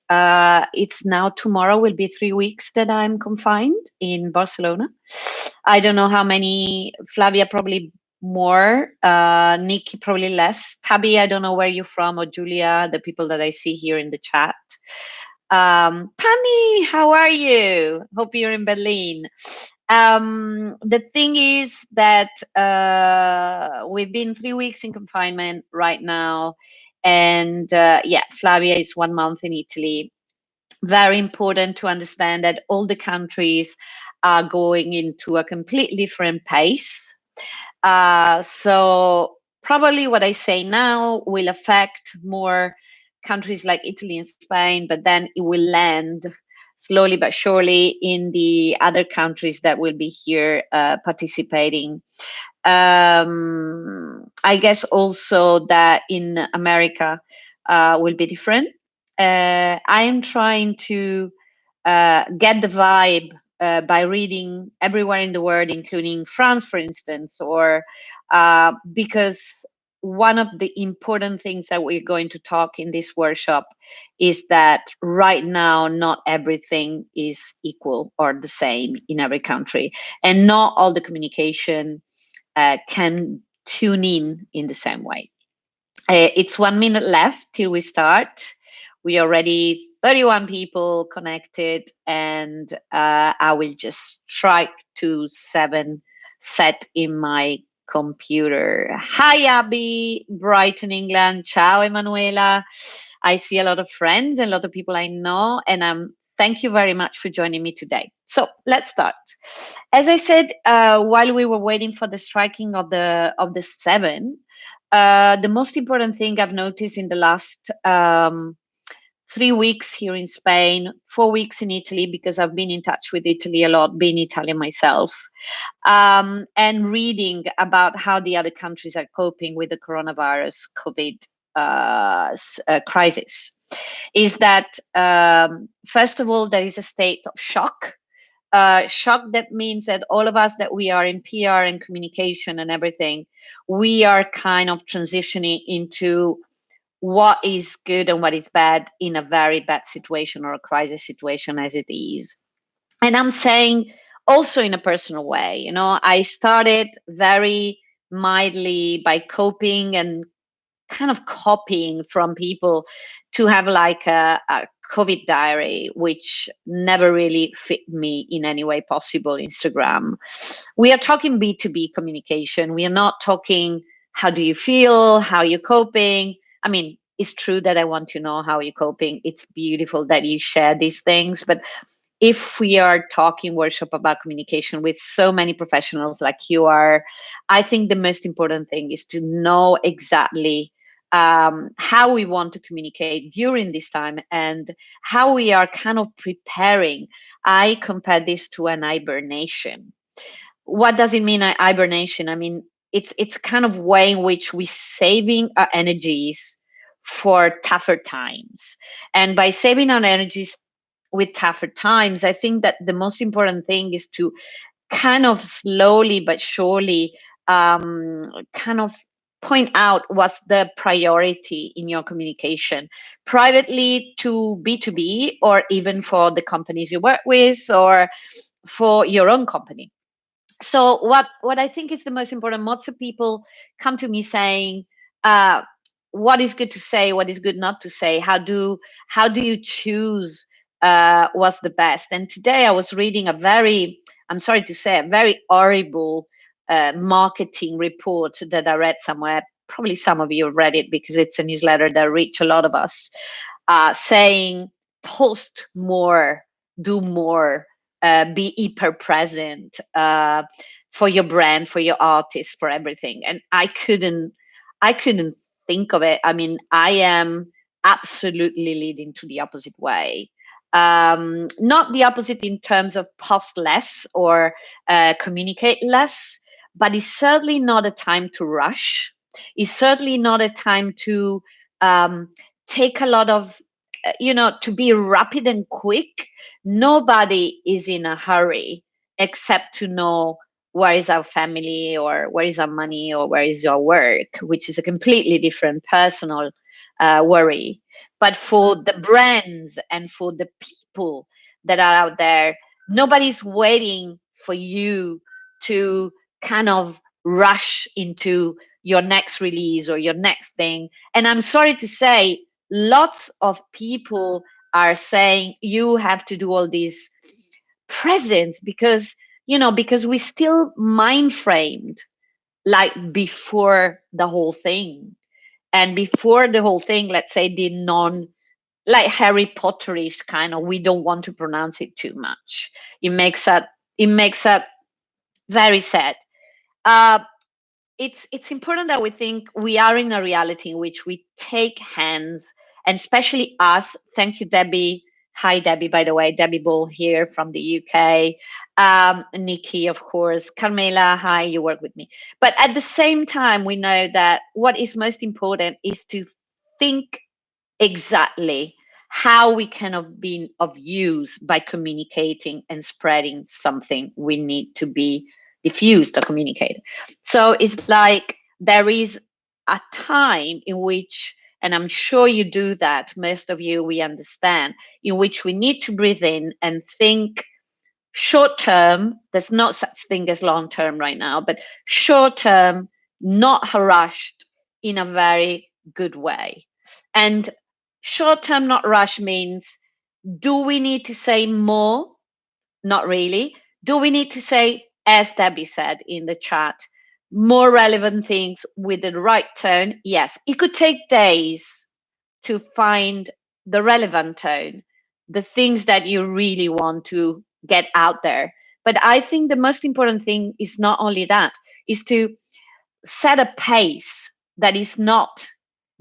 weeks. It's now tomorrow will be 3 weeks that I'm confined in Barcelona. I don't know how many. Flavia probably more. Nikki probably less. Tabby, I don't know where you're from, or Julia, the people that I see here in the chat. Pani, how are you? Hope you're in Berlin. The thing is that we've been 3 weeks in confinement right now. And yeah, Flavia is 1 month in Italy. Very important to understand that all the countries are going into a completely different pace. So probably what I say now will affect more countries like Italy and Spain, but then it will land slowly but surely in the other countries that will be here participating. I guess also that in America will be different. I am trying to get the vibe by reading everywhere in the world, including France, for instance, or because one of the important things that we're going to talk in this workshop is that right now, not everything is equal or the same in every country, and not all the communication can tune in the same way. It's 1 minute left till we start. We already 31 people connected, and I will just strike to 7 set in my computer. Hi, Abby, Brighton, England. Ciao, Emanuela. I see a lot of friends and a lot of people I know, and thank you very much for joining me today. So let's start. As I said, while we were waiting for the striking of the 7, the most important thing I've noticed in the last 3 weeks here in Spain, 4 weeks in Italy, because I've been in touch with Italy a lot, being Italian myself, and reading about how the other countries are coping with the coronavirus COVID crisis, is that first of all, there is a state of shock. Shock that means that all of us that we are in PR and communication and everything, we are kind of transitioning into what is good and what is bad in a very bad situation or a crisis situation as it is. And I'm saying also in a personal way, I started very mildly by coping and kind of copying from people to have like a COVID diary, which never really fit me in any way possible. Instagram. We are talking B2B communication. We are not talking how do you feel, how you're coping. I mean, it's true that I want to know how you're coping. It's beautiful that you share these things. But if we are talking workshop about communication with so many professionals like you are, I think the most important thing is to know exactly how we want to communicate during this time and how we are kind of preparing. I compare this to an hibernation. What does it mean, hibernation? I mean, it's kind of way in which we saving our energies for tougher times. And by saving our energies with tougher times, I think that the most important thing is to kind of slowly but surely kind of point out what's the priority in your communication, privately to B2B, or even for the companies you work with, or for your own company. So what I think is the most important, lots of people come to me saying, what is good to say, what is good not to say, how do you choose what's the best? And today I was reading a very, I'm sorry to say, a very horrible marketing report that I read somewhere. Probably some of you have read it because it's a newsletter that reach a lot of us, saying post more, do more, be hyper present for your brand, for your artist, for everything. And I couldn't think of it. I mean, I am absolutely leading to the opposite way. Not the opposite in terms of post less or communicate less, but it's certainly not a time to rush. It's certainly not a time to take a lot of, to be rapid and quick. Nobody is in a hurry except to know where is our family, or where is our money, or where is your work, which is a completely different personal worry, but for the brands and for the people that are out there, nobody's waiting for you to kind of rush into your next release or your next thing. And I'm sorry to say, lots of people are saying you have to do all these presents because, because we still mind framed like before the whole thing. And before the whole thing, let's say the non, like Harry Potterish kind of, we don't want to pronounce it too much. It makes that very sad. uh, it's important that we think we are in a reality in which we take hands, and especially us. Thank you, Debbie. Hi, Debbie, by the way. Debbie Bull here from the UK. Nikki, of course. Carmela, hi, you work with me. But at the same time, we know that what is most important is to think exactly how we can have been of use by communicating and spreading something we need to be diffused or communicated. So it's like there is a time in which, and I'm sure you do that, most of you, we understand, in which we need to breathe in and think short term. There's no such thing as long term right now, but short term, not rushed, in a very good way. And short term, not rush means, do we need to say more? Not really. Do we need to say, as Debbie said in the chat, more relevant things with the right tone? Yes. It could take days to find the relevant tone, the things that you really want to get out there. But I think the most important thing is not only that, is to set a pace that is not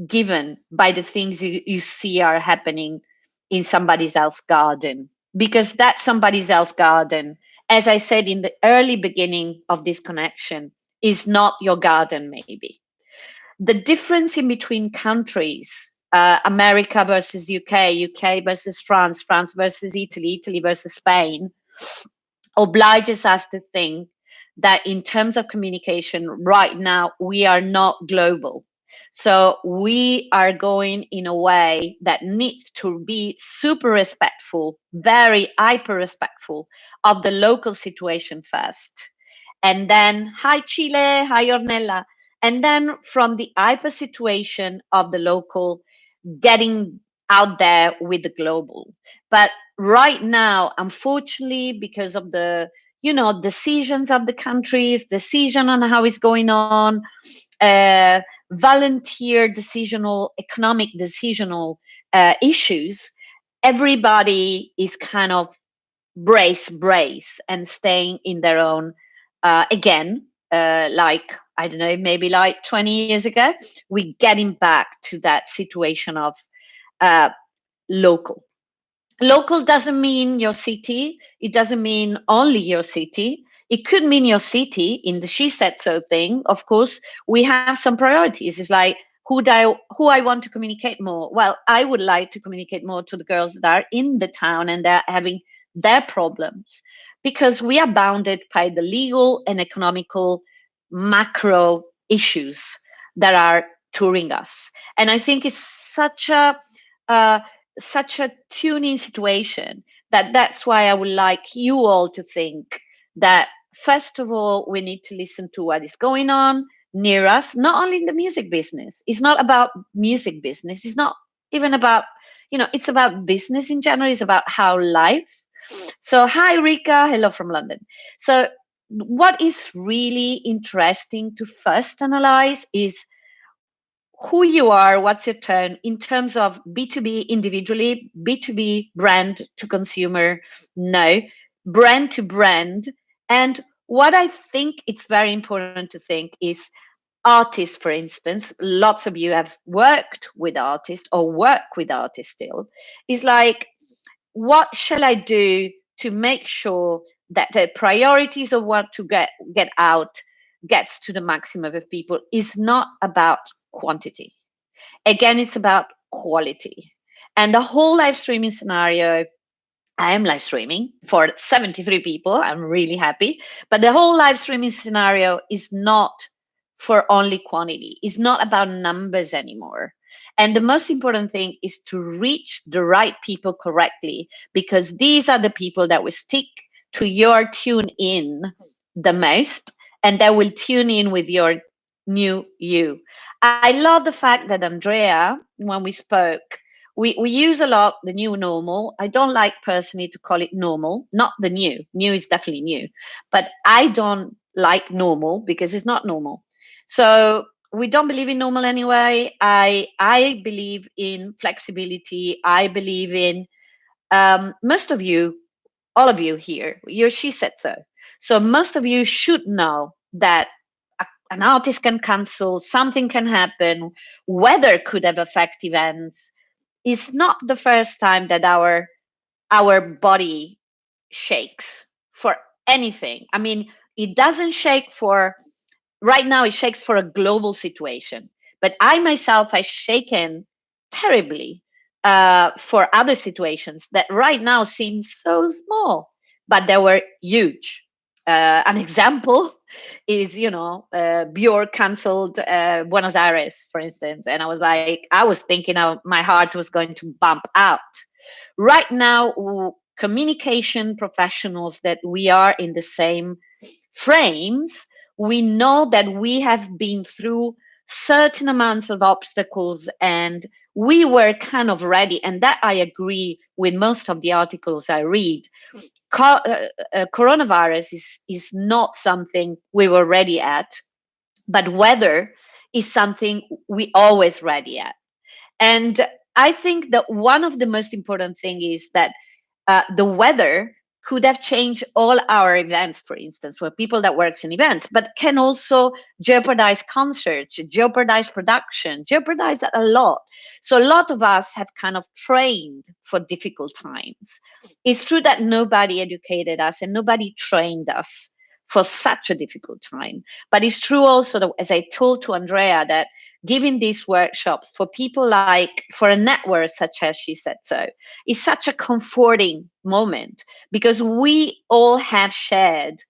given by the things you see are happening in somebody else's garden, because that somebody else's garden, as I said in the early beginning of this connection, is not your garden. Maybe the difference in between countries, America versus UK versus France versus Italy versus Spain, obliges us to think that in terms of communication right now we are not global. So we are going in a way that needs to be super respectful, very hyper respectful of the local situation first. And then, hi Chile, hi Ornella. And then from the hyper situation of the local, getting out there with the global. But right now, unfortunately, because of the decisions of the countries, decision on how it's going on, uh, volunteer decisional, economic decisional issues, everybody is kind of brace and staying in their own again, like I don't know, maybe like 20 years ago. We're getting back to that situation of uh, local. Local doesn't mean your city. It doesn't mean only your city. It could mean your city. In the she said so thing, of course, we have some priorities. It's like, who I want to communicate more. Well, I would like to communicate more to the girls that are in the town and they're having their problems, because we are bounded by the legal and economical macro issues that are touring us. And I think it's uh, such a tuning situation, that's why I would like you all to think that first of all we need to listen to what is going on near us, not only in the music business. It's not about music business, it's not even about, it's about business in general. It's about how life. So hi Rika, hello from London. So what is really interesting to first analyze is who you are, what's your turn in terms of B2B individually, B2B brand to consumer, no, brand to brand. And what I think it's very important to think is artists, for instance. Lots of you have worked with artists or work with artists still. Is like, what shall I do to make sure that the priorities of what to get out gets to the maximum of people is not about quantity. Again, it's about quality. And the whole live streaming scenario, I am live streaming for 73 people. I'm really happy. But the whole live streaming scenario is not for only quantity. It's not about numbers anymore. And the most important thing is to reach the right people correctly, because these are the people that will stick to your tune in the most, and that will tune in with your new you. I love the fact that Andrea, when we spoke, we use a lot the new normal. I don't like personally to call it normal, not the new. New is definitely new, but I don't like normal because it's not normal. So we don't believe in normal anyway. I believe in flexibility. I believe in most of you, all of you here, you're she said so. So most of you should know that an artist can cancel, something can happen, weather could have affect events. It's not the first time that our body shakes for anything. I mean, it doesn't shake for right now, it shakes for a global situation. But I myself, I shaken terribly for other situations that right now seem so small, but they were huge. An example is, Björk canceled Buenos Aires, for instance. And I was like, I was thinking my heart was going to bump out. Right now, communication professionals that we are in the same frames, we know that we have been through certain amounts of obstacles, and we were kind of ready. And that I agree with most of the articles I read. Coronavirus is not something we were ready at, but weather is something we always ready at. And I think that one of the most important thing is that the weather could have changed all our events, for instance, for people that works in events, but can also jeopardize concerts, jeopardize production, jeopardize that a lot. So a lot of us have kind of trained for difficult times. It's true that nobody educated us and nobody trained us for such a difficult time. But it's true also that, as I told to Andrea, that giving these workshops for people like for a network such as She Said So is such a comforting moment, because we all have shared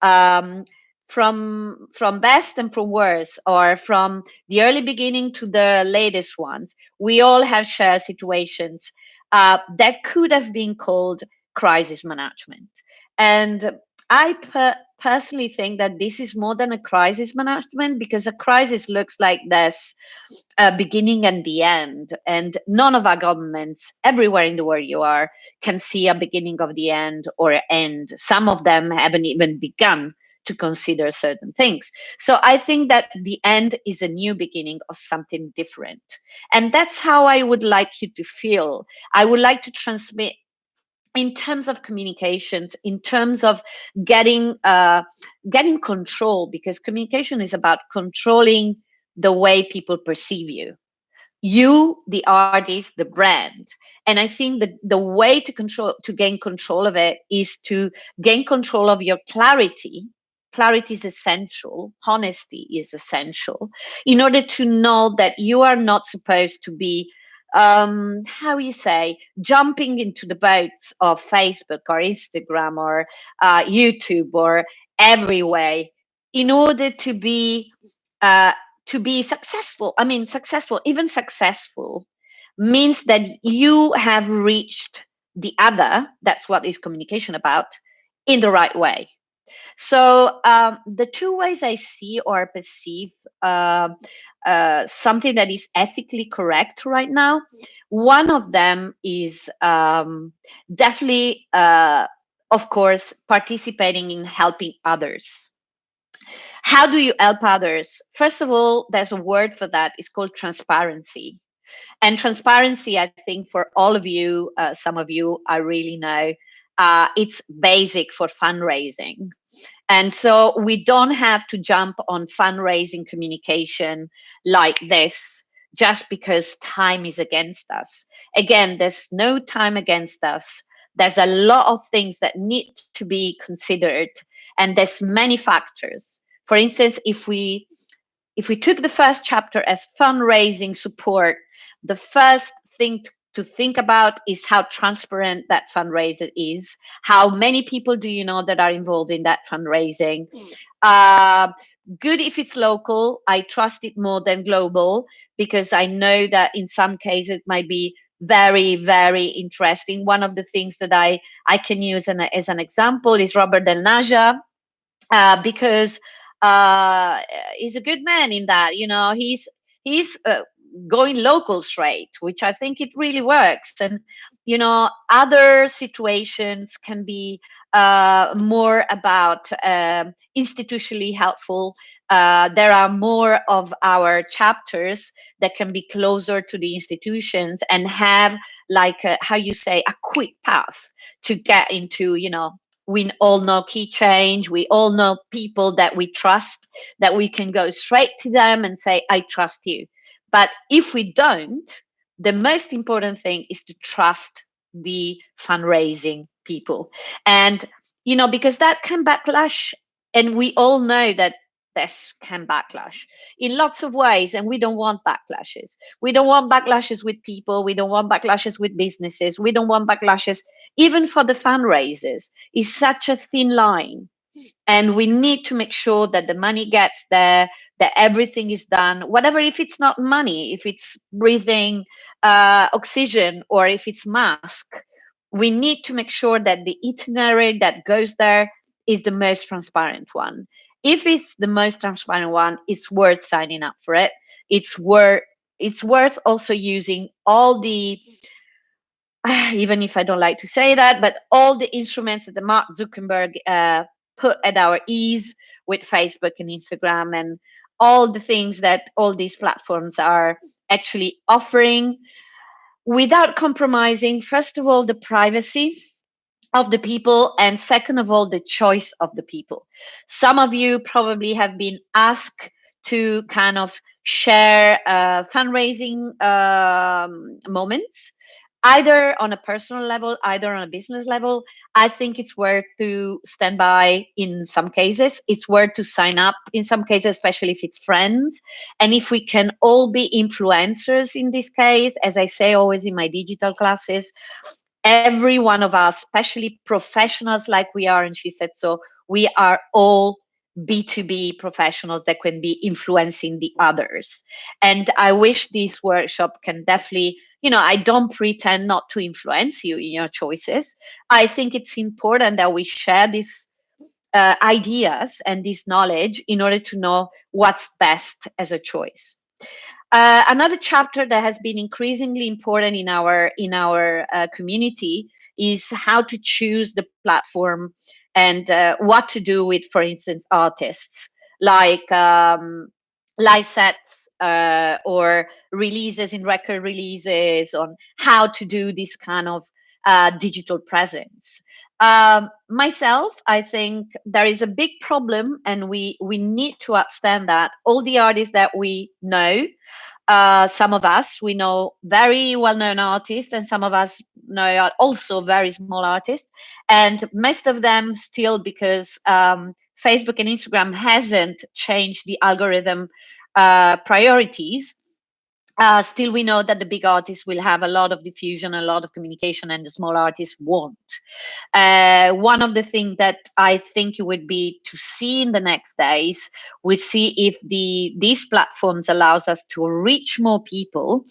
um, from best and from worst, or from the early beginning to the latest ones. We all have shared situations that could have been called crisis management. And I personally think that this is more than a crisis management, because a crisis looks like this beginning and the end. And none of our governments, everywhere in the world you are, can see a beginning of the end or an end. Some of them haven't even begun to consider certain things. So I think that the end is a new beginning of something different. And that's how I would like you to feel. I would like to transmit in terms of communications, in terms of getting control, because communication is about controlling the way people perceive you, the artist, the brand. And I think that the way to gain control of it is to gain control of your clarity. Clarity is essential, honesty is essential, in order to know that you are not supposed to be how you say, jumping into the boats of Facebook or Instagram or YouTube or every way, in order uh, to be successful. I mean, successful, even successful, means that you have reached the other. That's what is communication about, in the right way. So the two ways I see or perceive uh, something that is ethically correct right now, one of them is definitely, of course, participating in helping others. How do you help others? First of all, there's a word for that. It's called transparency. And transparency, I think, for all of you, some of you, I really know, it's basic for fundraising. And so we don't have to jump on fundraising communication like this just because time is against us. Again, there's no time against us. There's a lot of things that need to be considered, and there's many factors. For instance, if we took the first chapter as fundraising support, the first thing to think about is how transparent that fundraiser is. How many people do you know that are involved in that fundraising? Good if it's local. I trust it more than global, because I know that in some cases it might be very, very interesting. One of the things that I can use as an example is Robert Del Naja, because uh, he's a good man in that. He's going local straight, which I think it really works. And other situations can be more about institutionally helpful. There are more of our chapters that can be closer to the institutions and have, like, how you say, a quick path to get into. We all know key change. We all know people that we trust, that we can go straight to them and say, I trust you. But if we don't, the most important thing is to trust the fundraising people. And, because that can backlash. And we all know that this can backlash in lots of ways. And we don't want backlashes. We don't want backlashes with people. We don't want backlashes with businesses. We don't want backlashes even for the fundraisers. It's such a thin line, and we need to make sure that the money gets there, that everything is done, whatever. If it's not money, if it's breathing oxygen, or if it's mask, we need to make sure that the itinerary that goes there is the most transparent one. If it's the most transparent one, it's worth signing up for it. It's worth also using all the even if I don't like to say that, but all the instruments that the Mark Zuckerberg put at our ease with Facebook and Instagram, and all the things that all these platforms are actually offering, without compromising, first of all, the privacy of the people, and second of all, the choice of the people. Some of you probably have been asked to kind of share fundraising moments, either on a personal level, either on a business level. I think it's worth to stand by in some cases. It's worth to sign up in some cases, especially if it's friends. And if we can all be influencers in this case, as I say always in my digital classes, every one of us, especially professionals like we are, and she said so, we are all B2B professionals that can be influencing the others. And I wish this workshop can definitely, I don't pretend not to influence you in your choices. I think it's important that we share these ideas and this knowledge in order to know what's best as a choice. Another chapter that has been increasingly important in our community is how to choose the platform, and what to do with, for instance, artists, like live sets, or releases in record releases, on how to do this kind of digital presence. Myself, I think there is a big problem, and we need to understand that all the artists that we know, some of us we know very well-known artists, and some of us know also very small artists, and most of them still, because Facebook and Instagram hasn't changed the algorithm priorities. Still, we know that the big artists will have a lot of diffusion, a lot of communication, and the small artists won't. One of the things that I think it would be to see in the next days, we see if these platforms allows us to reach more people,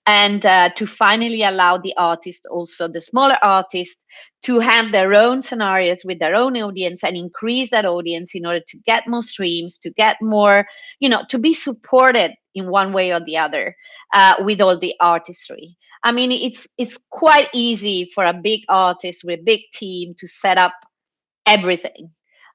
and to finally allow the artists, also the smaller artists, to have their own scenarios with their own audience, and increase that audience in order to get more streams, to get more, to be supported in one way or the other, with all the artistry. I mean, it's quite easy for a big artist with a big team to set up everything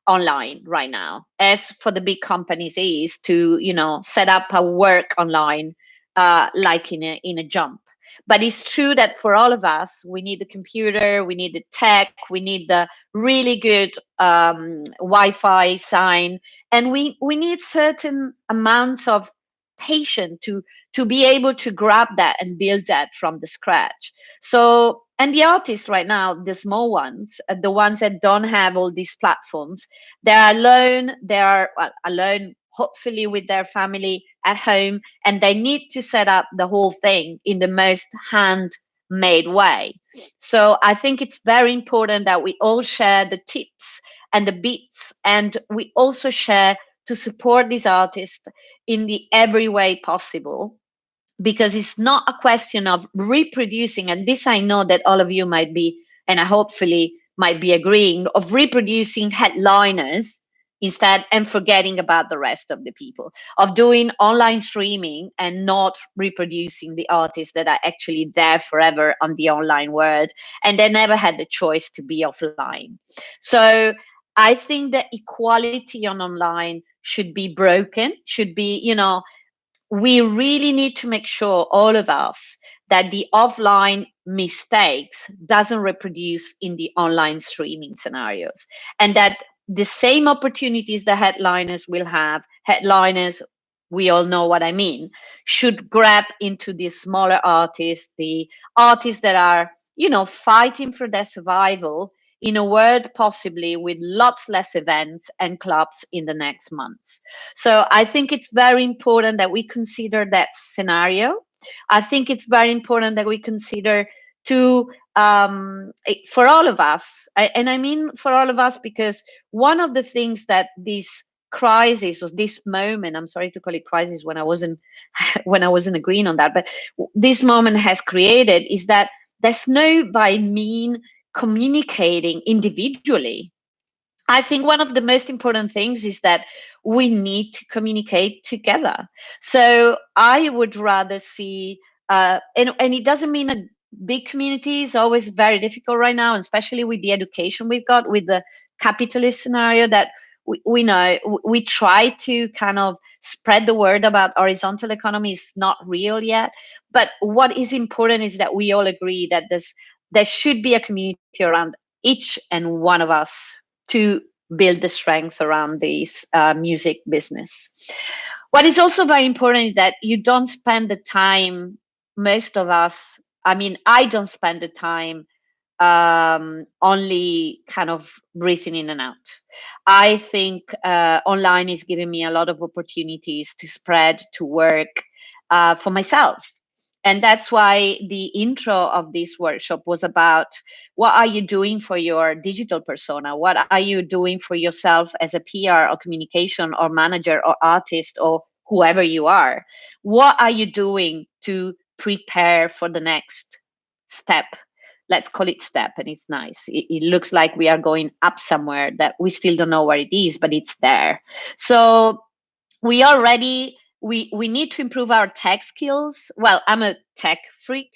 online right now, as for the big companies is to set up a work online, like in a jump. But it's true that for all of us, we need the computer, we need the tech, we need the really good Wi-Fi sign, and we need certain amounts of patience to be able to grab that and build that from the scratch. So, and the artists right now, the small ones, the ones that don't have all these platforms, they're alone. They are, well, alone, hopefully with their family at home, and they need to set up the whole thing in the most handmade way. So I think it's very important that we all share the tips and the bits, and we also share to support these artists in the every way possible, because it's not a question of reproducing, and this I know that all of you might be, and I hopefully might be agreeing, of reproducing headliners instead, and forgetting about the rest of the people, of doing online streaming and not reproducing the artists that are actually there forever on the online world, and they never had the choice to be offline. So I think that equality on online should be broken, should be, we really need to make sure, all of us, that the offline mistakes doesn't reproduce in the online streaming scenarios, and that the same opportunities the headliners will have, headliners, we all know what I mean, should grab into the smaller artists, the artists that are, fighting for their survival in a world possibly with lots less events and clubs in the next months. So I think it's very important that we consider that scenario. I think it's very important that we consider to, for all of us, and I mean for all of us, because one of the things that this crisis, or this moment, I'm sorry to call it crisis when I wasn't when I wasn't agreeing on that, but this moment has created, is that there's no by mean communicating individually. I think one of the most important things is that we need to communicate together. So I would rather see, and it doesn't mean a big community is always very difficult right now, especially with the education we've got, with the capitalist scenario that we know. We try to kind of spread the word about horizontal economy is not real yet. But what is important is that we all agree that there should be a community around each and one of us to build the strength around this music business. What is also very important is that you don't spend the time, most of us, I mean, I don't spend the time only kind of breathing in and out. I think online is giving me a lot of opportunities to spread, to work for myself. And that's why the intro of this workshop was about, what are you doing for your digital persona? What are you doing for yourself as a PR or communication or manager or artist or whoever you are? What are you doing to prepare for the next step? Let's call it step, and it's nice. It looks like we are going up somewhere that we still don't know where it is, but it's there. So we are ready. We need to improve our tech skills. Well, I'm a tech freak.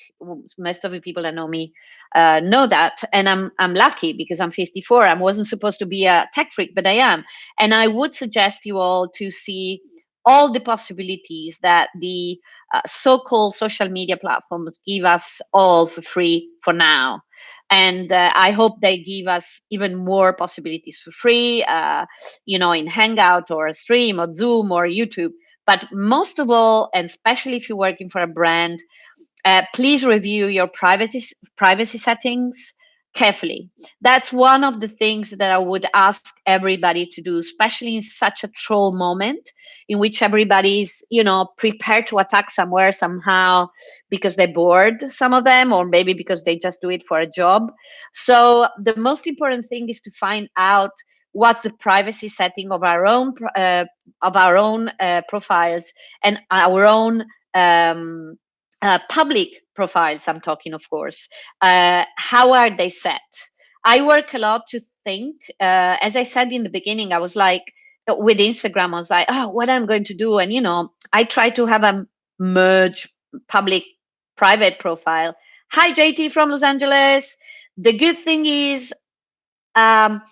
Most of the people that know me know that, and I'm lucky because I'm 54. I wasn't supposed to be a tech freak, but I am. And I would suggest you all to see all the possibilities that the so-called social media platforms give us all for free for now. And I hope they give us even more possibilities for free, in Hangout or a stream or Zoom or YouTube. But most of all, and especially if you're working for a brand, please review your privacy settings carefully. That's one of the things that I would ask everybody to do, especially in such a troll moment in which everybody is, prepared to attack somewhere somehow because they're bored, some of them, or maybe because they just do it for a job. So the most important thing is to find out what's the privacy setting of our own profiles and our own public profiles. I'm talking, of course. How are they set? I work a lot to think. As I said in the beginning, I was like, with Instagram, I was like, oh, what I'm going to do. And, I try to have a merge public private profile. Hi, JT from Los Angeles. The good thing is, um,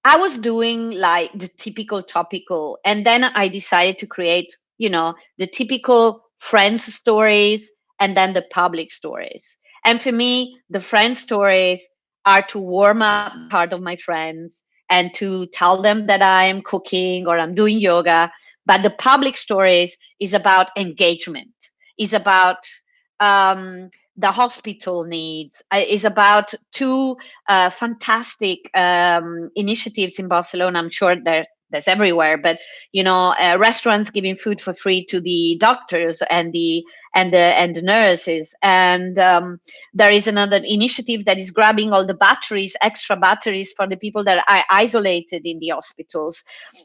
I was doing like the typical topical, and then I decided to create, the typical friends stories and then the public stories. And for me, the friend stories are to warm up the heart of my friends and to tell them that I'm cooking or I'm doing yoga. But the public stories is about engagement, is about the hospital needs, is about two fantastic initiatives in Barcelona. I'm sure there's everywhere, but restaurants giving food for free to the doctors and the nurses, and there is another initiative that is grabbing all the batteries, extra batteries for the people that are isolated in the hospitals.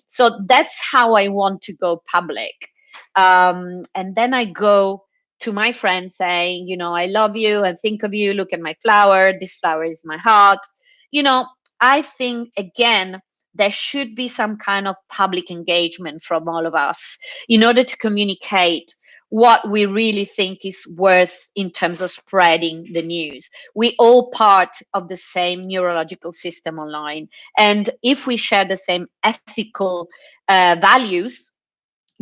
So that's how I want to go public. And then I go to my friends saying, I love you and think of you. Look at my flower. This flower is my heart. You know, I think, again, there should be some kind of public engagement from all of us in order to communicate what we really think is worth in terms of spreading the news. We all part of the same neurological system online. And if we share the same ethical values,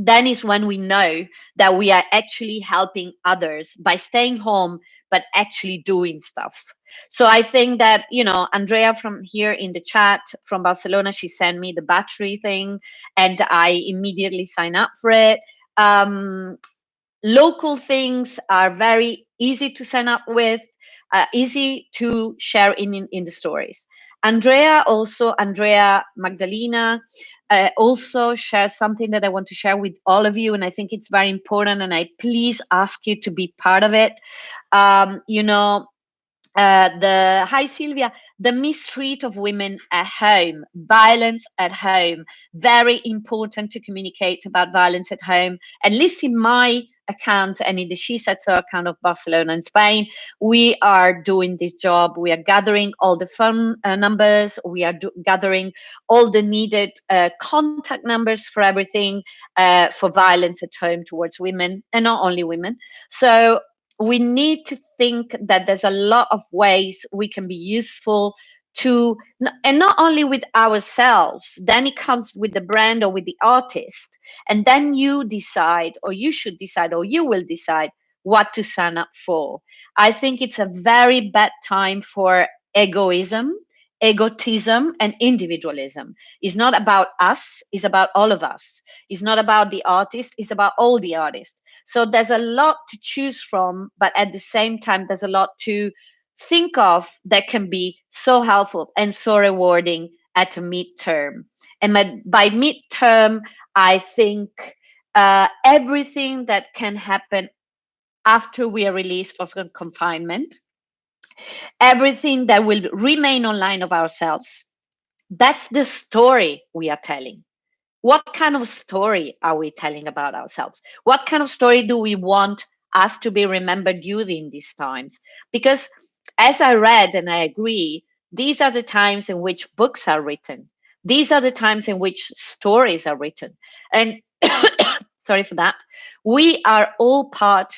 then is when we know that we are actually helping others by staying home, but actually doing stuff. So I think that, Andrea from here in the chat from Barcelona, she sent me the battery thing and I immediately sign up for it. Local things are very easy to sign up with, easy to share in the stories. Andrea Magdalena also shares something that I want to share with all of you, and I think it's very important, and I please ask you to be part of it. The Hi Sylvia, the mistreat of women at home, violence at home. Very important to communicate about violence at home. At least in my account and in the shesaid.so account of Barcelona and Spain, we are doing this job. We are gathering all the phone numbers. We are gathering all the needed contact numbers for everything, for violence at home towards women, and not only women. So we need to think that there's a lot of ways we can be useful to, and not only with ourselves, then it comes with the brand or with the artist, and then you decide, or you should decide, or you will decide what to sign up for. I think it's a very bad time for egotism and individualism. It's not about us, it's about all of us. It's not about the artist, it's about all the artists. So there's a lot to choose from, but at the same time, there's a lot to think of that can be so helpful and so rewarding at a midterm. And by midterm, I think everything that can happen after we are released from confinement, everything that will remain online of ourselves, that's the story we are telling. What kind of story are we telling about ourselves? What kind of story do we want us to be remembered during these times? Because as I read and I agree, these are the times in which books are written. These are the times in which stories are written. And sorry for that. We are all part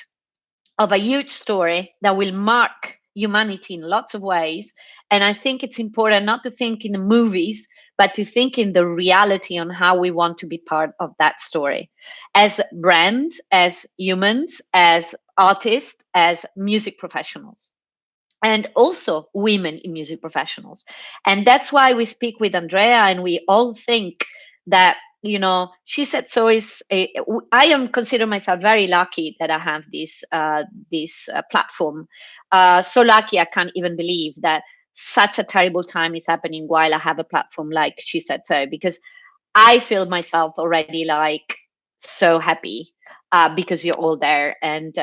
of a huge story that will mark humanity in lots of ways. And I think it's important not to think in the movies, but to think in the reality on how we want to be part of that story as brands, as humans, as artists, as music professionals, and also women in music professionals. And that's why we speak with Andrea and we all think that, she said so is I am consider myself very lucky that I have this platform. So lucky I can't even believe that such a terrible time is happening while I have a platform like She Said So, because I feel myself already like so happy because you're all there, and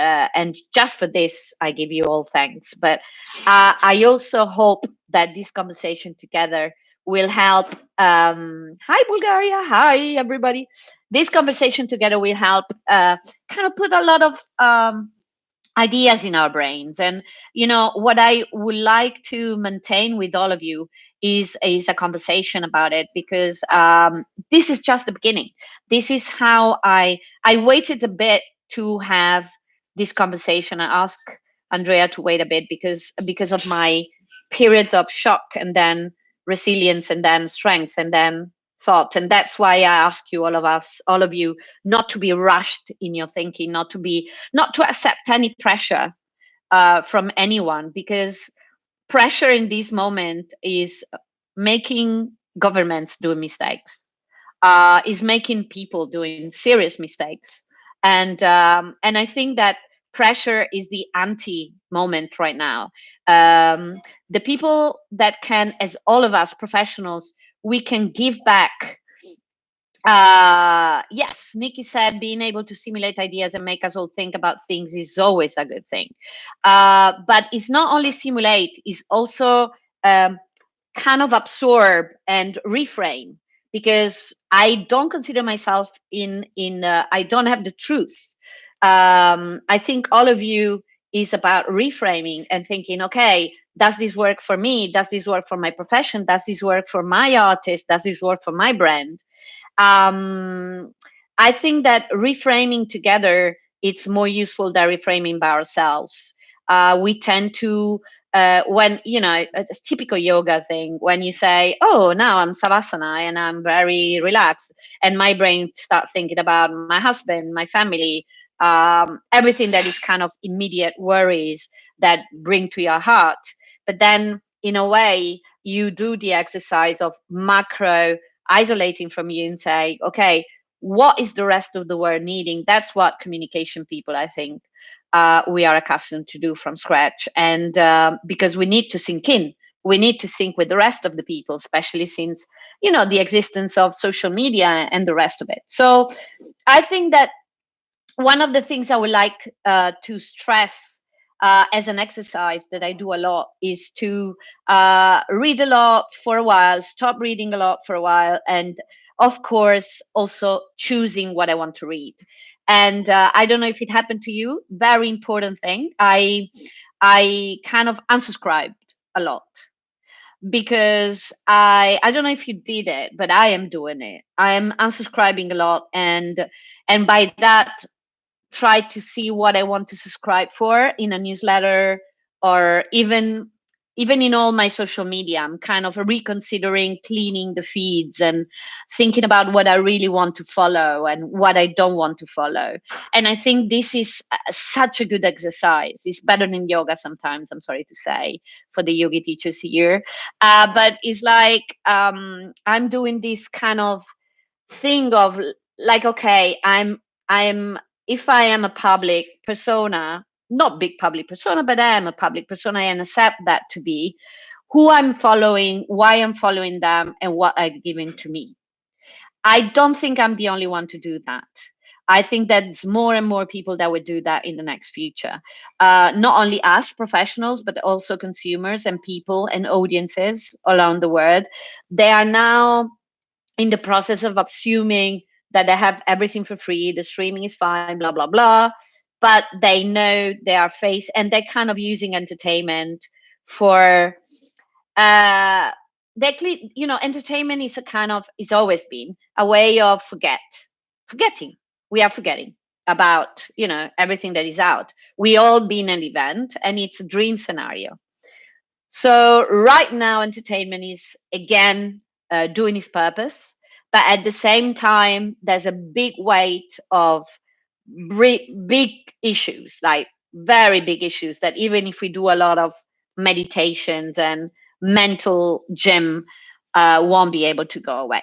just for this, I give you all thanks. But I also hope that this conversation together will help. Hi, Bulgaria. Hi, everybody. This conversation together will help kind of put a lot of ideas in our brains. And what I would like to maintain with all of you is a conversation about it, because this is just the beginning. This is how I waited a bit to have this conversation. I asked Andrea to wait a bit because of my periods of shock, and then resilience, and then strength, and then thought. And that's why I ask you, all of you, not to be rushed in your thinking, not to accept any pressure from anyone, because pressure in this moment is making governments do mistakes, is making people doing serious mistakes, and I think that pressure is the anti moment right now. Um, the people that can, as all of us professionals, we can give back. Yes, Nikki said being able to simulate ideas and make us all think about things is always a good thing. But it's not only simulate, it's also um, kind of absorb and reframe, because I don't consider myself in I don't have the truth. I think all of you is about reframing and thinking, okay, does this work for me? Does this work for my profession? Does this work for my artist? Does this work for my brand? um, I think that reframing together it's more useful than reframing by ourselves. We tend to when a typical yoga thing, when you say, oh, now I'm savasana and I'm very relaxed, and my brain start thinking about my husband, my family, everything that is kind of immediate worries that bring to your heart. But then in a way you do the exercise of macro isolating from you and say, okay, what is the rest of the world needing? That's what communication people, I think, we are accustomed to do from scratch. And because we need to sync in, we need to sync with the rest of the people, especially since, the existence of social media and the rest of it. So I think that one of the things I would like to stress as an exercise that I do a lot is to read a lot for a while, stop reading a lot for a while, and of course, also choosing what I want to read. And I don't know if it happened to you. Very important thing. I kind of unsubscribed a lot because I don't know if you did it, but I am doing it. I am unsubscribing a lot, and by that try to see what I want to subscribe for in a newsletter, or even in all my social media. I'm kind of reconsidering cleaning the feeds and thinking about what I really want to follow and what I don't want to follow. And I think this is such a good exercise. It's better than yoga sometimes, I'm sorry to say, for the yogi teachers here. But it's like I'm doing this kind of thing of like, okay, I'm if I am a public persona, not big public persona, but I am a public persona and accept that to be who I'm following, why I'm following them, and what are giving to me. I don't think I'm the only one to do that. I think there's more and more people that will do that in the next future. Not only us professionals, but also consumers and people and audiences around the world. They are now in the process of assuming that they have everything for free, the streaming is fine, blah, blah, blah. But they know they are faced, and they're kind of using entertainment for, uh, entertainment is a kind of, it's always been a way of forgetting. We are forgetting about, everything that is out. We all been an event and it's a dream scenario. So right now, entertainment is again doing its purpose, but at the same time, there's a big weight of big issues, like very big issues, that even if we do a lot of meditations and mental gym, won't be able to go away.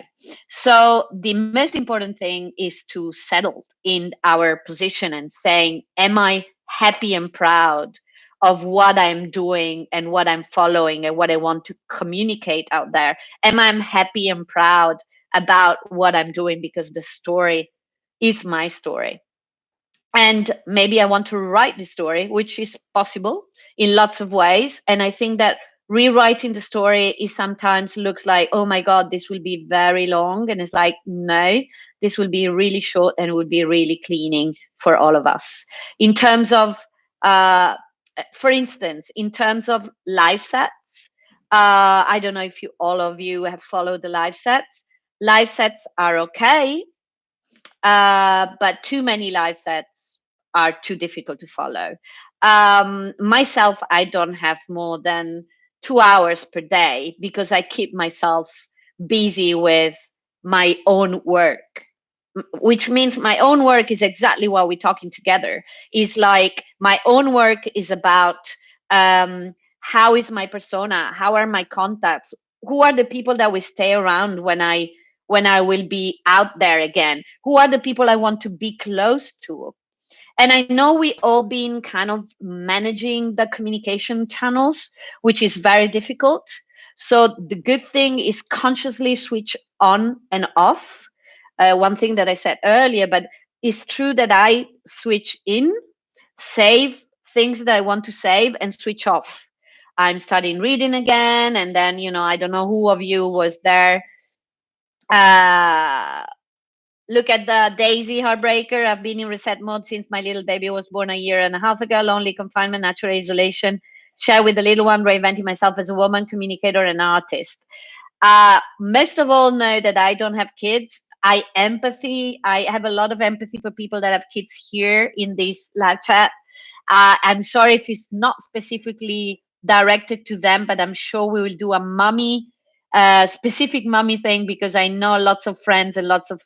So the most important thing is to settle in our position and saying, am I happy and proud of what I'm doing and what I'm following and what I want to communicate out there? Am I happy and proud about what I'm doing because the story is my story? And maybe I want to write the story, which is possible in lots of ways. And I think that rewriting the story is sometimes looks like, oh my God, this will be very long. And it's like, no, this will be really short and will be really cleaning for all of us. In terms of, uh, for instance, in terms of live sets, I don't know if all of you have followed the live sets. Live sets are okay, but too many live sets are too difficult to follow. Myself, I don't have more than 2 hours per day because I keep myself busy with my own work, which means my own work is exactly what we're talking together. Is like my own work is about how is my persona, how are my contacts, who are the people that will stay around when I will be out there again, who are the people I want to be close to. And I know we all been kind of managing the communication channels, which is very difficult. So the good thing is consciously switch on and off. One thing that I said earlier, but it's true that I switch in, save things that I want to save, and switch off. I'm studying reading again, and then I don't know who of you was there. Uh, Look at the Daisy Heartbreaker. I've been in reset mode since my little baby was born a year and a half ago. Lonely confinement, natural isolation. Share with the little one, reinventing myself as a woman, communicator, and artist. Most of all, know that I don't have kids. I have a lot of empathy for people that have kids here in this live chat. I'm sorry if it's not specifically directed to them, but I'm sure we will do a mummy, specific mummy thing, because I know lots of friends and lots of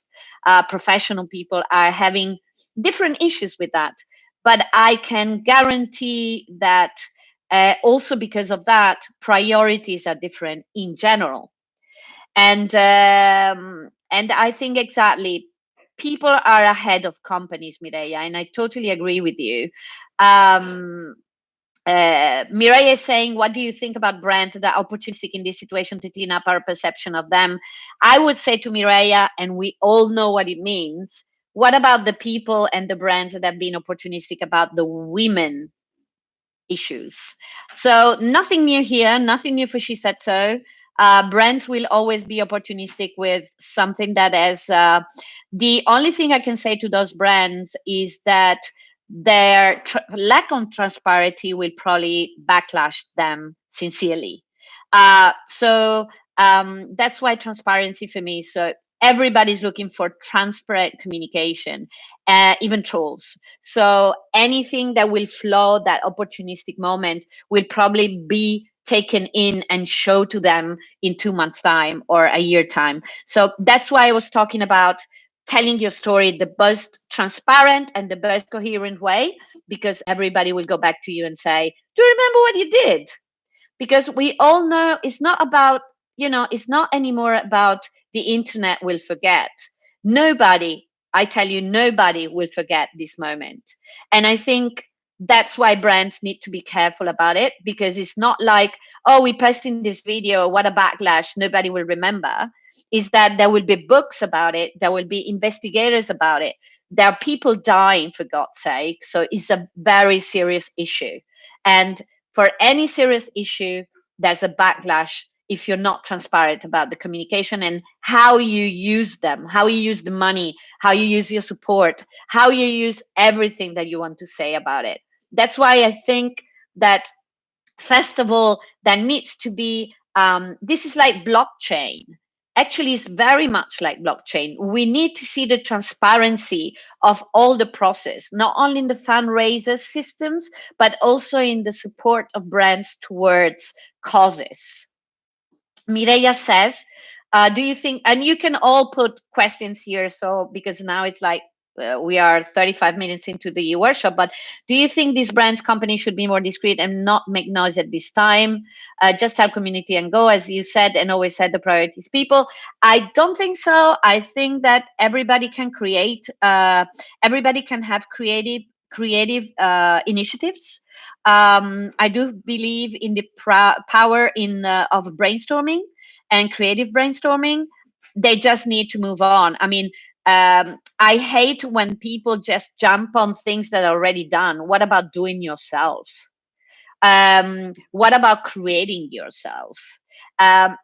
professional people are having different issues with that. But I can guarantee that also because of that, priorities are different in general. And I think exactly people are ahead of companies, Mireia, and I totally agree with you. um, Mireia is saying, what do you think about brands that are opportunistic in this situation to clean up our perception of them? I would say to Mireia, and we all know what it means, what about the people and the brands that have been opportunistic about the women issues? So nothing new here, nothing new for She Said So. Brands will always be opportunistic with something that is. The only thing I can say to those brands is that their lack of transparency will probably backlash them sincerely. So that's why transparency for me. So everybody's looking for transparent communication, even trolls. So anything that will flow that opportunistic moment will probably be taken in and show to them in 2 months time or a year time. So that's why I was talking about telling your story the most transparent and the best coherent way, because everybody will go back to you and say, do you remember what you did? Because we all know it's not about, it's not anymore about the internet will forget. Nobody, I tell you, nobody will forget this moment. And I think that's why brands need to be careful about it, because it's not like, oh, we posted this video, what a backlash, nobody will remember. Is that there will be books about it, there will be investigators about it, there are people dying, for God's sake. So it's a very serious issue. And for any serious issue, there's a backlash if you're not transparent about the communication and how you use them, how you use the money, how you use your support, how you use everything that you want to say about it. That's why I think that, first of all, there needs to be, this is like blockchain. Actually, it's very much like blockchain. We need to see the transparency of all the process, not only in the fundraiser systems, but also in the support of brands towards causes. Mireia says, do you think, and you can all put questions here, so because now it's like we are 35 minutes into the workshop, but do you think these brands companies should be more discreet and not make noise at this time? Just have community and go, as you said, and always said the priorities people. I don't think so. I think that everybody can create, everybody can have creative initiatives. I do believe in the power in of brainstorming and creative brainstorming. They just need to move on. I mean, I hate when people just jump on things that are already done. What about doing yourself? What about creating yourself?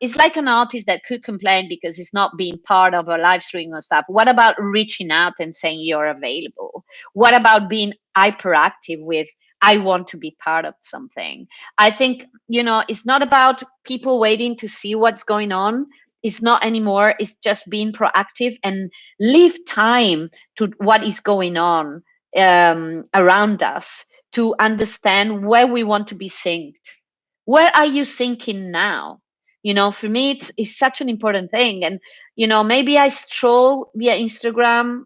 It's like an artist that could complain because it's not being part of a live stream or stuff. What about reaching out and saying you're available? What about being hyperactive with, I want to be part of something? I think, it's not about people waiting to see what's going on. It's not anymore. It's just being proactive and leave time to what is going on around us, to understand where we want to be synced. Where are you syncing now? For me, it's such an important thing. And, maybe I stroll via Instagram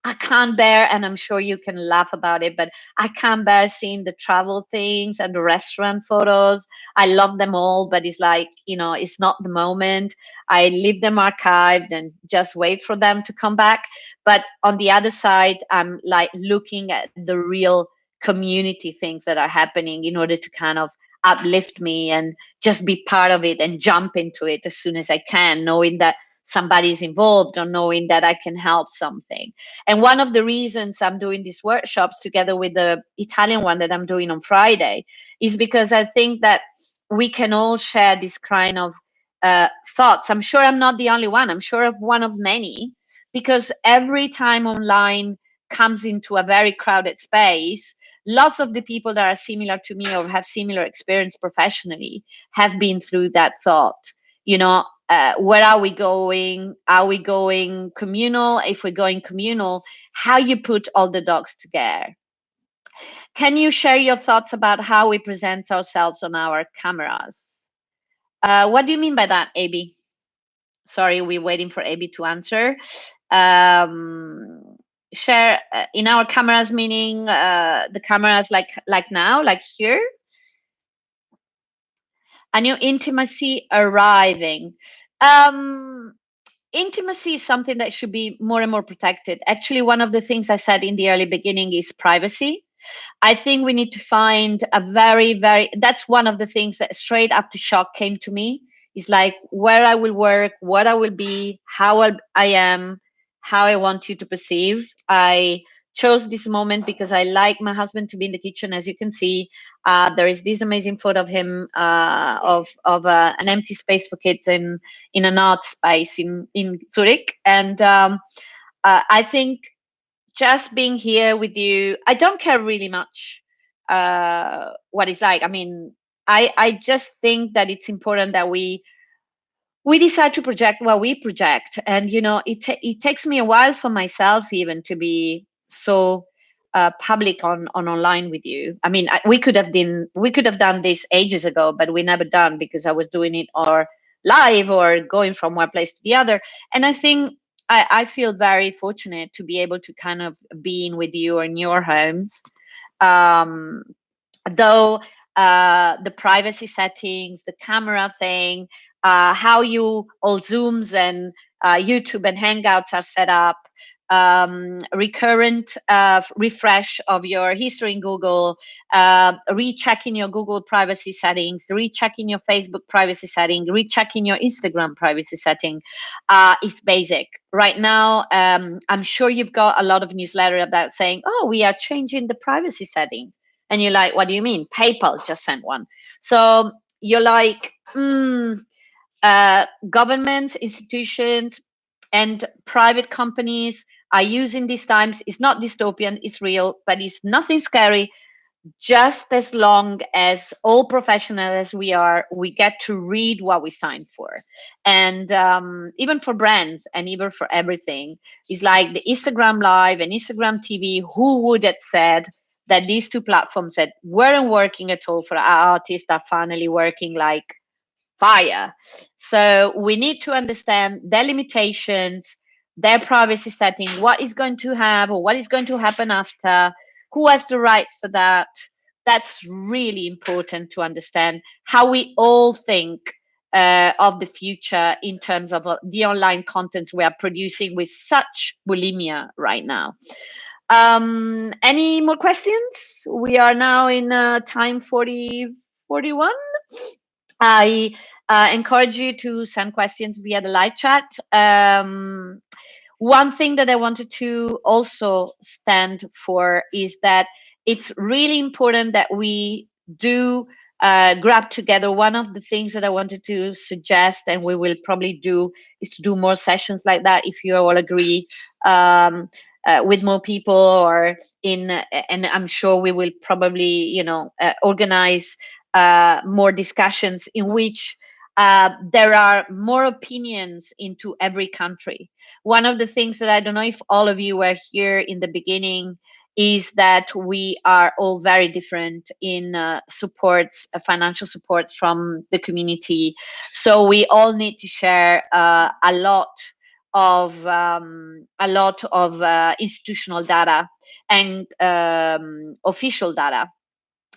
I can't bear, and I'm sure you can laugh about it, but I can't bear seeing the travel things and the restaurant photos. I love them all, but it's like, it's not the moment. I leave them archived and just wait for them to come back. But on the other side, I'm like looking at the real community things that are happening in order to kind of uplift me and just be part of it and jump into it as soon as I can, knowing that somebody's involved or knowing that I can help something. And one of the reasons I'm doing these workshops together with the Italian one that I'm doing on Friday is because I think that we can all share this kind of thoughts. I'm sure I'm not the only one. I'm sure I'm one of many, because every time online comes into a very crowded space, lots of the people that are similar to me or have similar experience professionally have been through that thought. Where are we going? Are we going communal? If we're going communal, how you put all the dogs together? Can you share your thoughts about how we present ourselves on our cameras? What do you mean by that, AB? Sorry, we're waiting for AB to answer. Share in our cameras, meaning the cameras like now, like here. A new intimacy arriving. Um, Intimacy is something that should be more and more protected. Actually, one of the things I said in the early beginning is privacy. I think we need to find a very, very, that's one of the things that straight after shock came to me, is like where I will work, what I will be, how I am, how I want you to perceive. I chose this moment because I like my husband to be in the kitchen. As you can see, there is this amazing photo of him, of an empty space for kids in an art space in Zurich. And I think just being here with you, I don't care really much what it's like. I mean, I just think that it's important that we decide to project what we project. And it takes me a while for myself even to be so public on online with you. I mean, we could have done this ages ago, but we never done, because I was doing it or live or going from one place to the other. And I think I feel very fortunate to be able to kind of be in with you in your homes. um, though the privacy settings, the camera thing, how you all Zooms and YouTube and Hangouts are set up, recurrent refresh of your history in Google, rechecking your Google privacy settings, rechecking your Facebook privacy setting, rechecking your Instagram privacy setting, is basic. Right now, I'm sure you've got a lot of newsletter about saying, oh, we are changing the privacy settings. And you're like, what do you mean? PayPal just sent one. So you're like, governments, institutions, and private companies are using these times. It's not dystopian, it's real, but it's nothing scary. Just as long as all professional as we are, we get to read what we signed for. And even for brands and even for everything, it's like the Instagram Live and Instagram TV. Who would have said that these two platforms that weren't working at all for our artists are finally working like fire? So we need to understand their limitations, their privacy setting, what is going to have or what is going to happen after, who has the rights for that. That's really important to understand how we all think of the future in terms of the online content we are producing with such bulimia right now. Any more questions? We are now in time 41. I encourage you to send questions via the live chat. One thing that I wanted to also stand for is that it's really important that we do grab together. One of the things that I wanted to suggest, and we will probably do, is to do more sessions like that, if you all agree, with more people, or and I'm sure we will probably, organize more discussions in which there are more opinions into every country. One of the things that I don't know if all of you were here in the beginning is that we are all very different in supports, financial supports from the community. So we all need to share a lot institutional data and official data.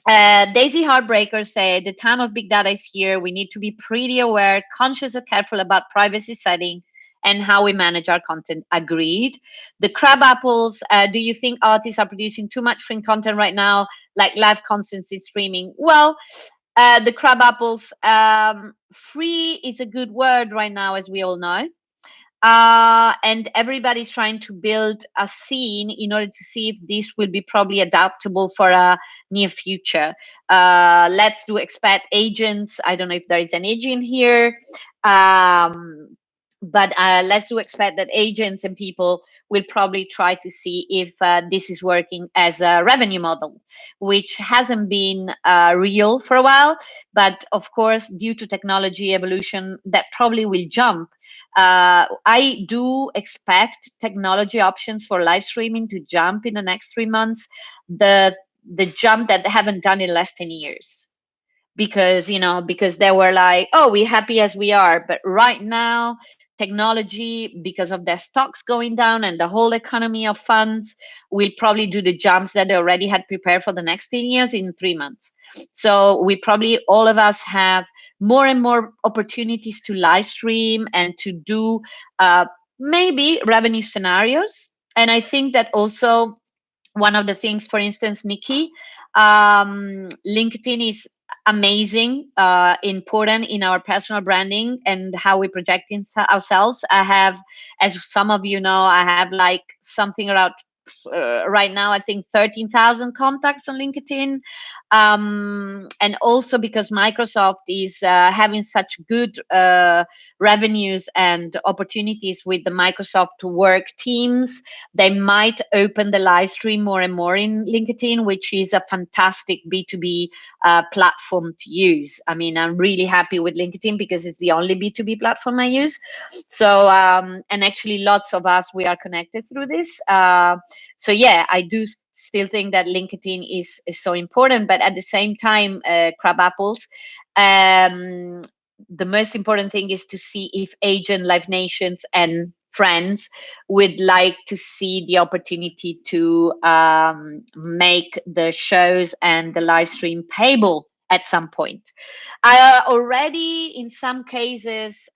Daisy Heartbreaker said, the time of big data is here. We need to be pretty aware, conscious, and careful about privacy setting and how we manage our content. Agreed. The Crab Apples, do you think artists are producing too much free content right now, like live concerts in streaming? Well, the Crab Apples, free is a good word right now, as we all know. And everybody's trying to build a scene in order to see if this will be probably adaptable for a near future. Let's do expect agents. I don't know if there is an agent here. Um, but let's do expect that agents and people will probably try to see if this is working as a revenue model, which hasn't been real for a while. But of course, due to technology evolution, that probably will jump. I do expect technology options for live streaming to jump in the next 3 months. The jump that they haven't done in less than years, because because they were like, oh, we're happy as we are, but right now technology, because of their stocks going down and the whole economy of funds, will probably do the jumps that they already had prepared for the next 10 years in 3 months. So we probably, all of us, have more and more opportunities to live stream and to do maybe revenue scenarios. And I think that also one of the things, for instance, Nikki, LinkedIn is amazing, important in our personal branding and how we project ourselves. I have, as some of you know, I have like something around right now, I think 13,000 contacts on LinkedIn. And also because Microsoft is having such good revenues and opportunities with the Microsoft Work Teams, they might open the live stream more and more in LinkedIn, which is a fantastic B2B platform to use. I mean, I'm really happy with LinkedIn because it's the only B2B platform I use. So, and actually lots of us, we are connected through this. So yeah, I do still think that LinkedIn is so important, but at the same time, crab apples, um, the most important thing is to see if Asian Live Nations and friends would like to see the opportunity to make the shows and the live stream payable at some point. I already, in some cases,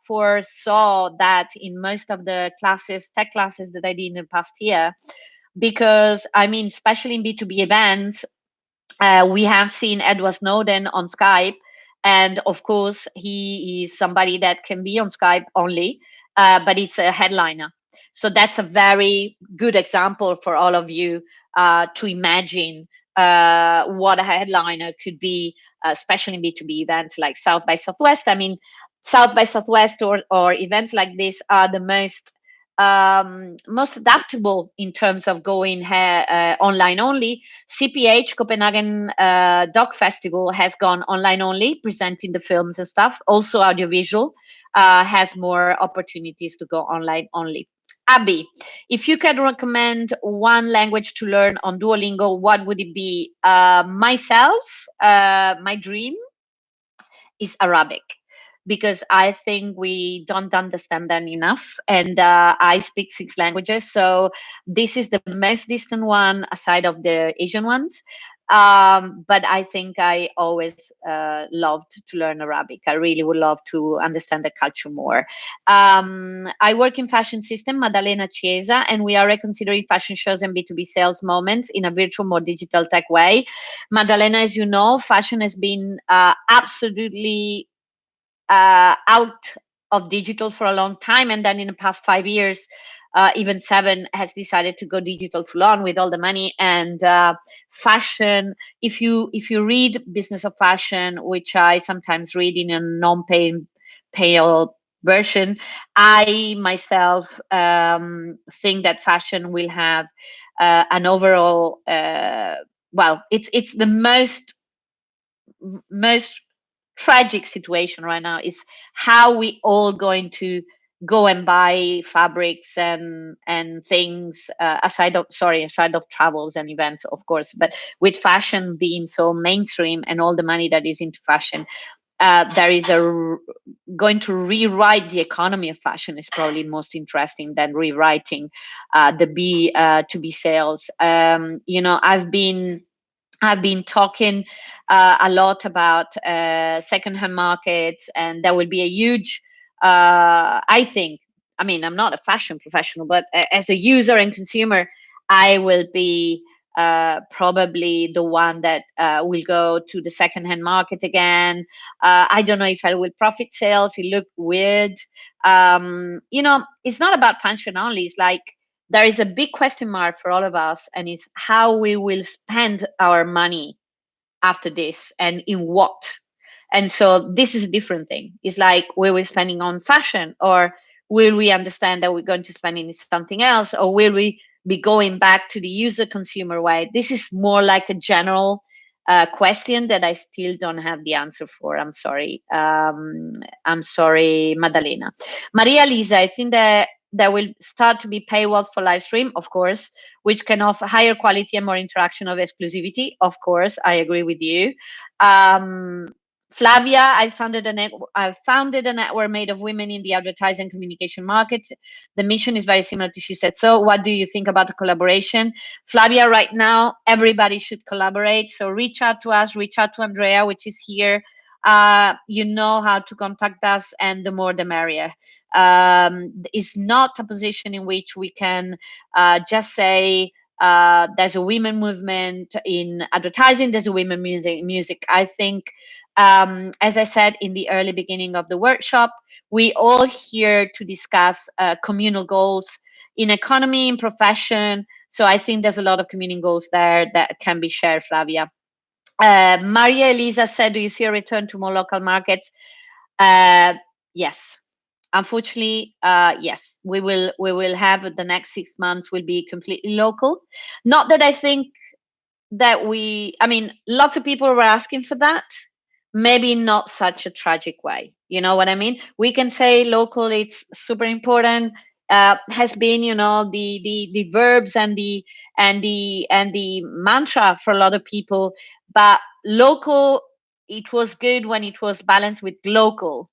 foresaw that in most of the classes, tech classes that I did in the past year, because I mean, especially in B2B events, we have seen Edward Snowden on Skype, and of course, he is somebody that can be on Skype only, but it's a headliner. So that's a very good example for all of you to imagine what a headliner could be, especially in B2B events like South by Southwest. I mean, South by Southwest or events like this are the most adaptable in terms of going online only. CPH, Copenhagen Doc Festival, has gone online only, presenting the films and stuff. Also, audiovisual has more opportunities to go online only. Abby, if you could recommend one language to learn on Duolingo, what would it be? My dream is Arabic, because I think we don't understand them enough. And I speak 6 languages. So this is the most distant one aside of the Asian ones. But I think I always loved to learn Arabic. I really would love to understand the culture more. I work in fashion system, Maddalena Chiesa, and we are reconsidering fashion shows and B2B sales moments in a virtual, more digital tech way. Maddalena, as you know, fashion has been absolutely out of digital for a long time, and then in the past 5 years, even 7, has decided to go digital full on with all the money. And fashion, if you read Business of Fashion, which I sometimes read in a non-pale version, I myself think that fashion will have an overall well, it's the most tragic situation right now is how we all going to go and buy fabrics and things, aside of travels and events, of course, but with fashion being so mainstream and all the money that is into fashion, there is going to rewrite the economy of fashion is probably most interesting than rewriting the B to B sales. I've been talking a lot about secondhand markets, and there will be a huge, I think, I mean, I'm not a fashion professional, but as a user and consumer, I will be probably the one that will go to the secondhand market again. I don't know if I will profit sales. It look weird. It's not about fashion only. It's like there is a big question mark for all of us, and it's how we will spend our money after this and in what. And so this is a different thing. It's like, will we spending on fashion, or will we understand that we're going to spend in something else, or will we be going back to the user consumer way? This is more like a general question that I still don't have the answer for. I'm sorry, Madalena. Maria Lisa, I think that there will start to be paywalls for live stream, of course, which can offer higher quality and more interaction of exclusivity. Of course, I agree with you. Um, Flavia, I founded a network made of women in the advertising communication market. The mission is very similar to She Said So. What do you think about the collaboration? Flavia, right now, everybody should collaborate. So reach out to us, reach out to Andrea, which is here. You know how to contact us, and the more the merrier. It's not a position in which we can just say there's a women movement in advertising, there's a women music. I think, as I said in the early beginning of the workshop, we all here to discuss communal goals in economy, in profession. So I think there's a lot of communal goals there that can be shared, Flavia. Maria Elisa said, do you see a return to more local markets? Yes, unfortunately, yes, we will have the next 6 months will be completely local. Not that I think that I mean, lots of people were asking for that. Maybe not such a tragic way. You know what I mean? We can say local, it's super important. Has been, the verbs and the mantra for a lot of people. But local, it was good when it was balanced with local.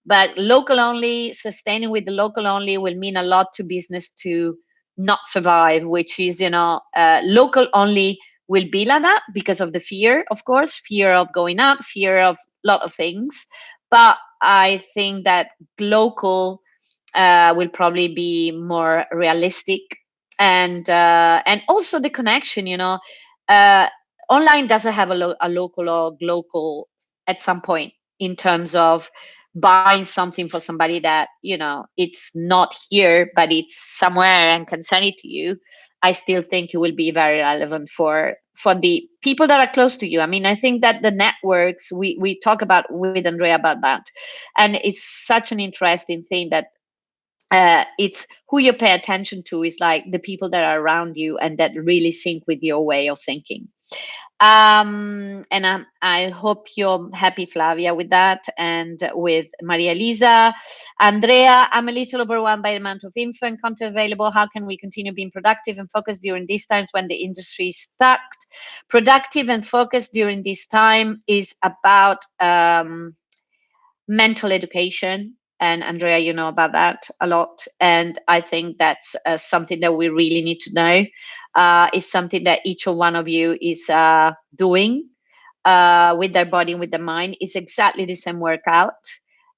But local only, sustaining with the local only will mean a lot to business to not survive, which is, local only will be like that because of the fear, of course, fear of going out, fear of a lot of things. But I think that local will probably be more realistic, and also the connection. Uh, Online doesn't have a local or global at some point in terms of buying something for somebody that it's not here but it's somewhere and can send it to you. I still think it will be very relevant for the people that are close to you. I mean, I think that the networks we talk about with Andrea about that, and it's such an interesting thing that it's who you pay attention to is like the people that are around you and that really sync with your way of thinking. And I hope you're happy, Flavia, with that, and with Maria Lisa. Andrea, I'm a little overwhelmed by the amount of info and content available. How can we continue being productive and focused during these times when the industry is stuck? Productive and focused during this time is about mental education. And Andrea, you know about that a lot. And I think that's something that we really need to know. It's something that each of one of you is doing with their body and with their mind. It's exactly the same workout.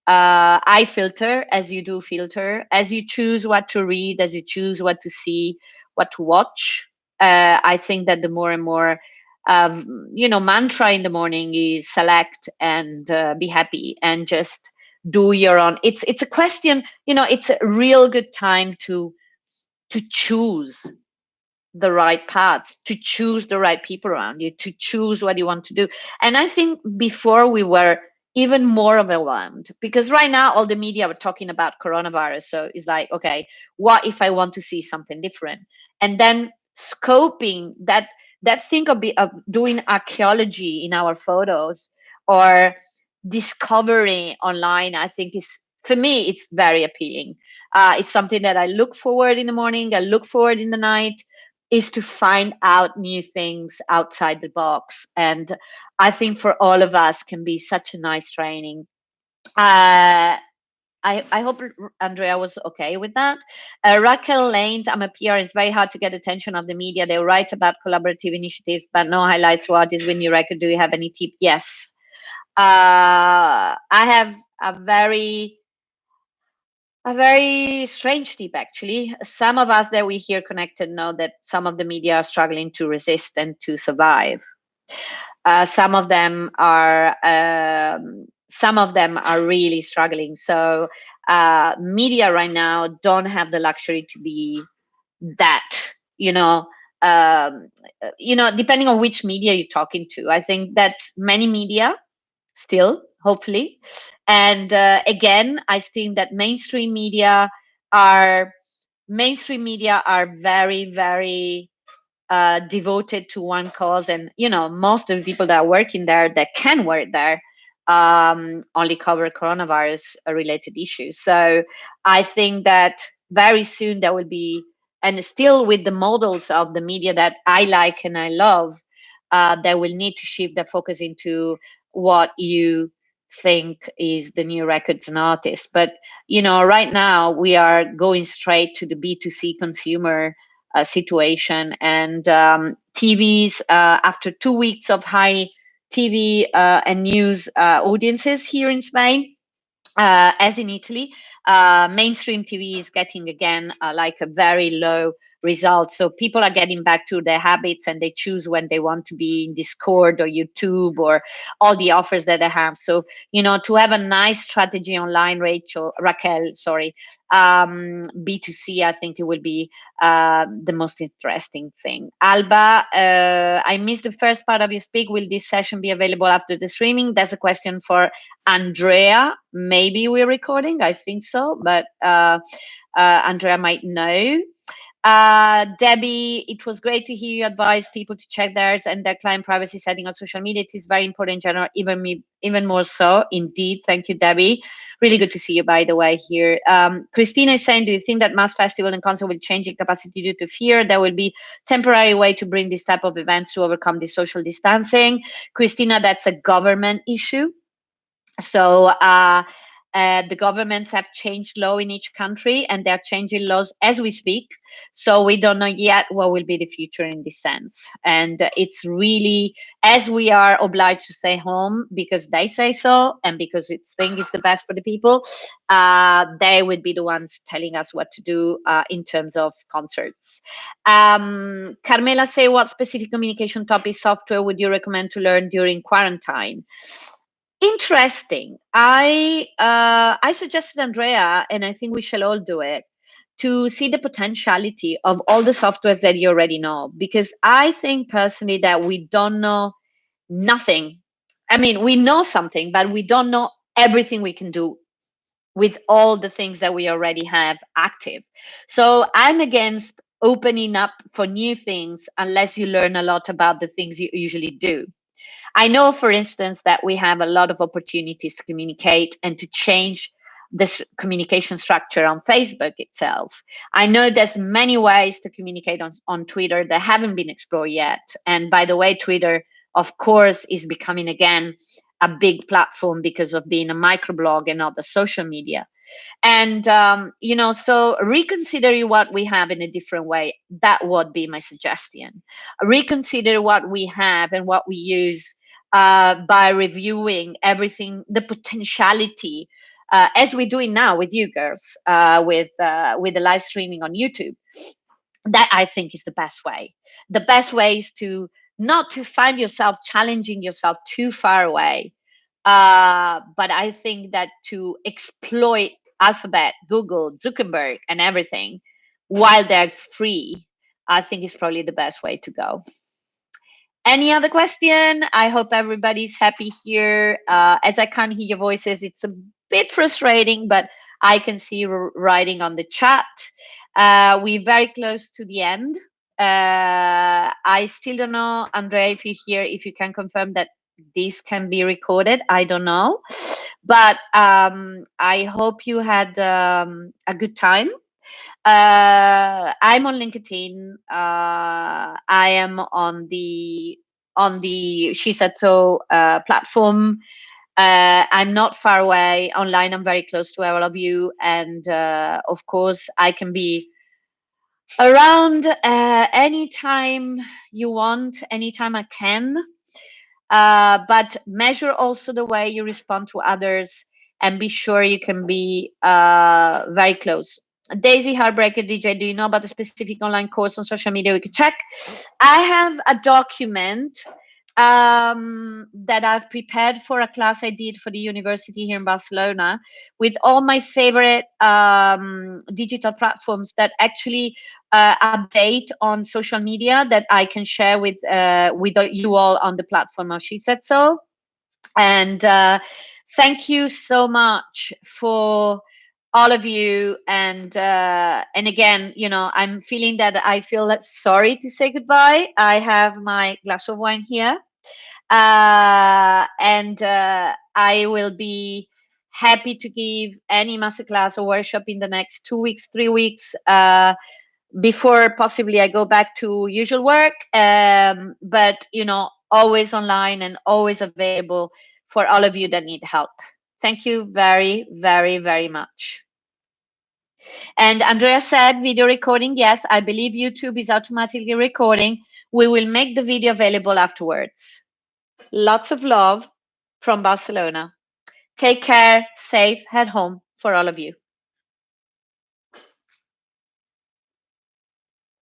I filter as you do filter, as you choose what to read, as you choose what to see, what to watch. I think that the more and more mantra in the morning is select and be happy and just do your own. It's a question. It's a real good time to choose the right paths, to choose the right people around you, to choose what you want to do. And I think before we were even more overwhelmed because right now all the media were talking about coronavirus. So it's like, okay, what if I want to see something different? And then scoping that thing of doing archaeology in our photos or discovery online, I think is for me it's very appealing. It's something that I look forward in the morning, I look forward in the night. is to find out new things outside the box. And I think for all of us can be such a nice training. Uh, I hope Andrea was okay with that. Raquel Lanes, I'm a PR. It's very hard to get attention of the media. They write about collaborative initiatives, but no highlights throughout this with new record. Do you have any tip? Yes. I have a very strange tip, actually. Some of us that we here connected know that some of the media are struggling to resist and to survive. Some of them are really struggling. So media right now don't have the luxury to be that, um, depending on which media you're talking to. I think that many media still, hopefully. And again, I think that are mainstream media are very, very devoted to one cause. And most of the people that are working there, that can work there, only cover coronavirus related issues. So I think that very soon there will be, and still with the models of the media that I like and I love, they will need to shift their focus into what you think is the new records and artists. But right now we are going straight to the B2C consumer situation. And TVs, after 2 weeks of high TV and news audiences here in Spain, as in Italy, mainstream TV is getting again like a very low result. So people are getting back to their habits and they choose when they want to be in Discord or YouTube or all the offers that they have. So, to have a nice strategy online, Raquel, sorry, B2C, I think it will be the most interesting thing. Alba, I missed the first part of your speak. Will this session be available after the streaming? That's a question for Andrea. Maybe we're recording. I think so, but Andrea might know. Debbie, it was great to hear you advise people to check theirs and their client privacy setting on social media. It is very important in general, even more so. Indeed. Thank you, Debbie. Really good to see you, by the way, here. Christina is saying, do you think that mass festival and concert will change in capacity due to fear? There will be temporary way to bring this type of events to overcome the social distancing. Christina, that's a government issue. So the governments have changed law in each country, and they're changing laws as we speak. So we don't know yet what will be the future in this sense. And it's really, as we are obliged to stay home because they say so, and because it's think is the best for the people, they would be the ones telling us what to do in terms of concerts. Carmela say, what specific communication topic software would you recommend to learn during quarantine? Interesting. I suggested Andrea, and I think we shall all do it, to see the potentiality of all the softwares that you already know, because I think personally that we don't know nothing. I mean, we know something, but we don't know everything we can do with all the things that we already have active. So I'm against opening up for new things unless you learn a lot about the things you usually do. I know, for instance, that we have a lot of opportunities to communicate and to change this communication structure on Facebook itself. I know there's many ways to communicate on Twitter that haven't been explored yet. And by the way, Twitter, of course, is becoming again a big platform because of being a microblog and not the social media. And so reconsider what we have in a different way. That would be my suggestion. Reconsider what we have and what we use by reviewing everything, the potentiality, as we're doing now with you girls, with the live streaming on YouTube. That I think is the best way. The best way is to not to find yourself challenging yourself too far away, but I think that to exploit Alphabet, Google, Zuckerberg, and everything while they're free, I think is probably the best way to go. Any other question? I hope everybody's happy here. As I can't hear your voices, it's a bit frustrating, but I can see you writing on the chat. We're very close to the end. I still don't know, Andrea, if you're here, if you can confirm that this can be recorded. I don't know. But I hope you had a good time. I'm on LinkedIn. I am on the She Said So platform. I'm not far away. Online, I'm very close to all of you, and of course, I can be around anytime you want, anytime I can. But measure also the way you respond to others, and be sure you can be very close. Daisy Heartbreaker DJ, do you know about a specific online course on social media we can check? I have a document that I've prepared for a class I did for the university here in Barcelona, with all my favorite digital platforms that actually update on social media, that I can share with you all on the platform of She Said So. And thank you so much for all of you. And again, I'm feeling that I feel sorry to say goodbye. I have my glass of wine here, and I will be happy to give any masterclass or workshop in the next 2 weeks, 3 weeks, before possibly I go back to usual work. But always online and always available for all of you that need help. Thank you very, very, very much. And Andrea said video recording. Yes, I believe YouTube is automatically recording. We will make the video available afterwards. Lots of love from Barcelona. Take care, safe, head home for all of you.